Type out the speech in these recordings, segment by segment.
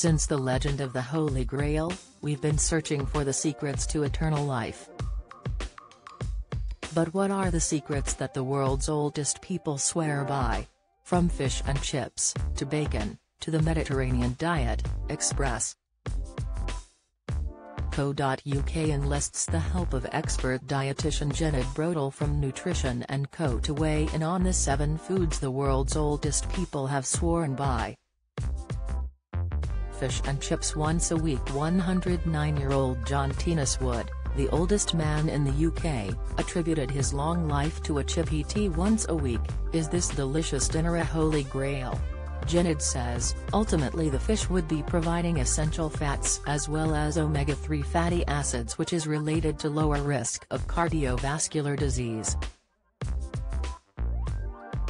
Since the legend of the Holy Grail, we've been searching for the secrets to eternal life. But what are the secrets that the world's oldest people swear by? From fish and chips, to bacon, to the Mediterranean diet, Express. Co.uk enlists the help of expert dietitian Jened Brodel from Nutrition & Co to weigh in on the 7 foods the world's oldest people have sworn by. Fish and chips once a week. 109-year-old John Tenniswood, the oldest man in the UK, attributed his long life to a chip he'd eat once a week. Is this delicious dinner a holy grail? Jened says, ultimately the fish would be providing essential fats as well as omega-3 fatty acids, which is related to lower risk of cardiovascular disease.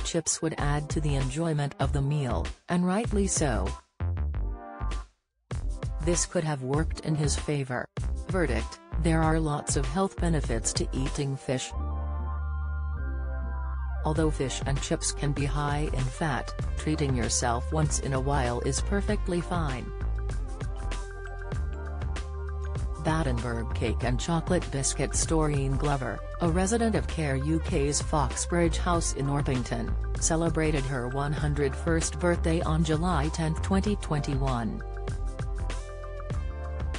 Chips would add to the enjoyment of the meal, and rightly so. This could have worked in his favor. Verdict: there are lots of health benefits to eating fish. Although fish and chips can be high in fat, treating yourself once in a while is perfectly fine. Battenberg Cake and Chocolate Biscuits. Doreen Glover, a resident of Care UK's Foxbridge House in Orpington, celebrated her 101st birthday on July 10, 2021.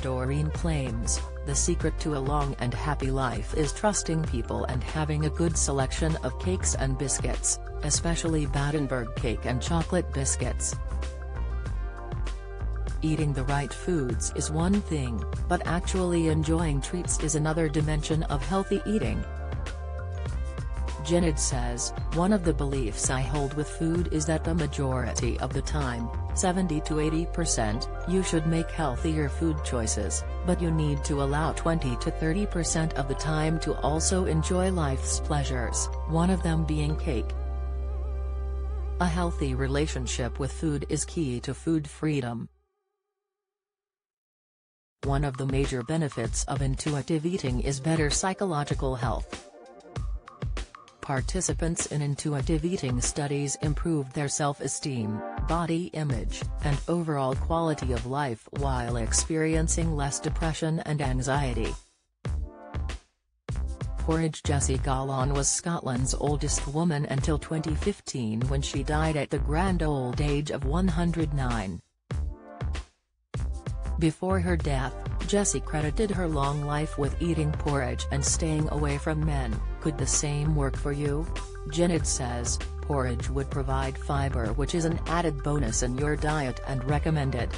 Doreen claims, the secret to a long and happy life is trusting people and having a good selection of cakes and biscuits, especially Battenberg Cake and Chocolate Biscuits. Eating the right foods is one thing, but actually enjoying treats is another dimension of healthy eating. Jened says, one of the beliefs I hold with food is that the majority of the time, 70 to 80%, you should make healthier food choices, but you need to allow 20 to 30% of the time to also enjoy life's pleasures, one of them being cake. A healthy relationship with food is key to food freedom. One of the major benefits of intuitive eating is better psychological health. Participants in intuitive eating studies improved their self-esteem, body image, and overall quality of life while experiencing less depression and anxiety. Porridge. Jessie Gallan was Scotland's oldest woman until 2015, when she died at the grand old age of 109. Before her death, Jessie credited her long life with eating porridge and staying away from men. Could the same work for you? Jened says, porridge would provide fiber, which is an added bonus in your diet and recommended.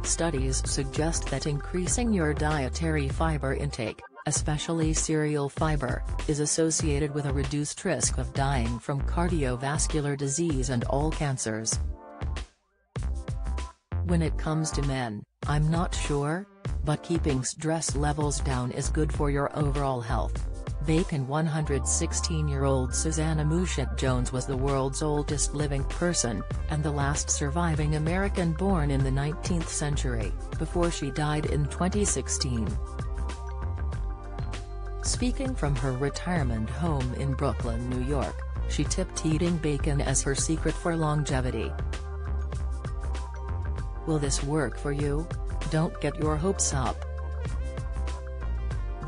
Studies suggest that increasing your dietary fiber intake, especially cereal fiber, is associated with a reduced risk of dying from cardiovascular disease and all cancers. When it comes to men, I'm not sure, but keeping stress levels down is good for your overall health. Bacon. 116-year-old Susanna Mushet Jones was the world's oldest living person, and the last surviving American born in the 19th century, before she died in 2016. Speaking from her retirement home in Brooklyn, New York, she tipped eating bacon as her secret for longevity. Will this work for you? Don't get your hopes up.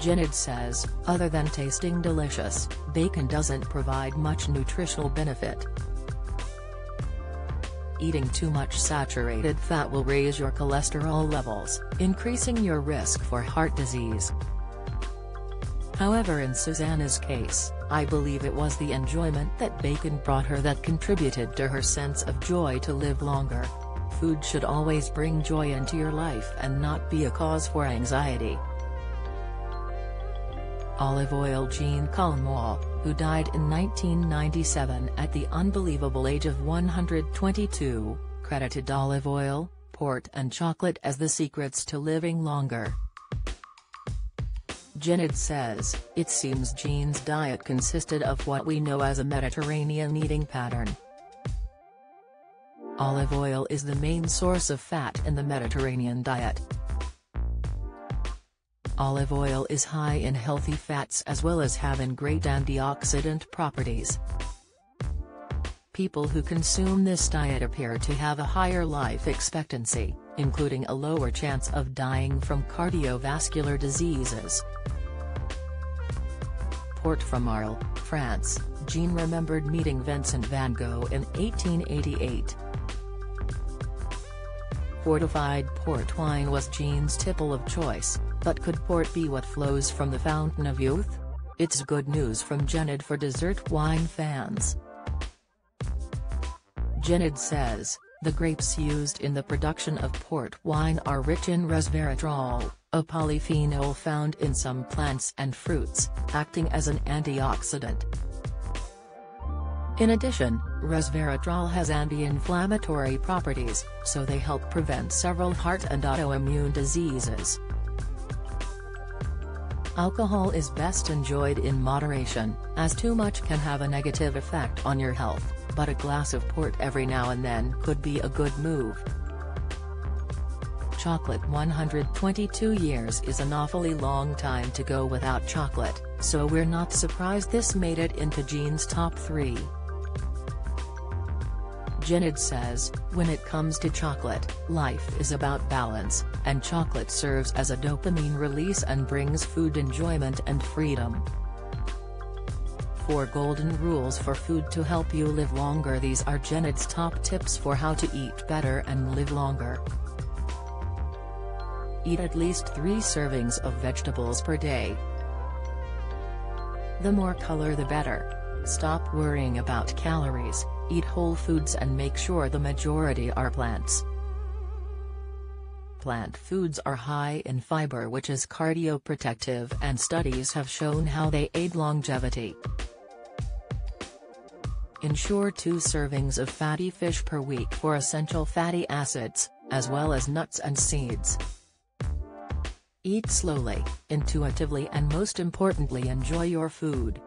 Jened says, other than tasting delicious, bacon doesn't provide much nutritional benefit. Eating too much saturated fat will raise your cholesterol levels, increasing your risk for heart disease. However, in Susanna's case, I believe it was the enjoyment that bacon brought her that contributed to her sense of joy to live longer. Food should always bring joy into your life and not be a cause for anxiety. Olive oil. Jean Calment, who died in 1997 at the unbelievable age of 122, credited olive oil, port and chocolate as the secrets to living longer. Jened says, it seems Jean's diet consisted of what we know as a Mediterranean eating pattern. Olive oil is the main source of fat in the Mediterranean diet. Olive oil is high in healthy fats as well as having great antioxidant properties. People who consume this diet appear to have a higher life expectancy, including a lower chance of dying from cardiovascular diseases. Port from Arles, France, Jean remembered meeting Vincent van Gogh in 1888. Fortified port wine was Jean's tipple of choice, but could port be what flows from the fountain of youth? It's good news from Gened for dessert wine fans. Gened says, the grapes used in the production of port wine are rich in resveratrol, a polyphenol found in some plants and fruits, acting as an antioxidant. In addition, resveratrol has anti-inflammatory properties, so they help prevent several heart and autoimmune diseases. Alcohol is best enjoyed in moderation, as too much can have a negative effect on your health, but a glass of port every now and then could be a good move. Chocolate. 122 years is an awfully long time to go without chocolate, so we're not surprised this made it into Jean's top 3. Gened says, when it comes to chocolate, life is about balance, and chocolate serves as a dopamine release and brings food enjoyment and freedom. 4 golden rules for food to help you live longer. These are Gened's top tips for how to eat better and live longer. Eat at least 3 servings of vegetables per day. The more color the better. Stop worrying about calories, eat whole foods and make sure the majority are plants. Plant foods are high in fiber, which is cardioprotective, and studies have shown how they aid longevity. Ensure 2 servings of fatty fish per week for essential fatty acids, as well as nuts and seeds. Eat slowly, intuitively, and most importantly enjoy your food.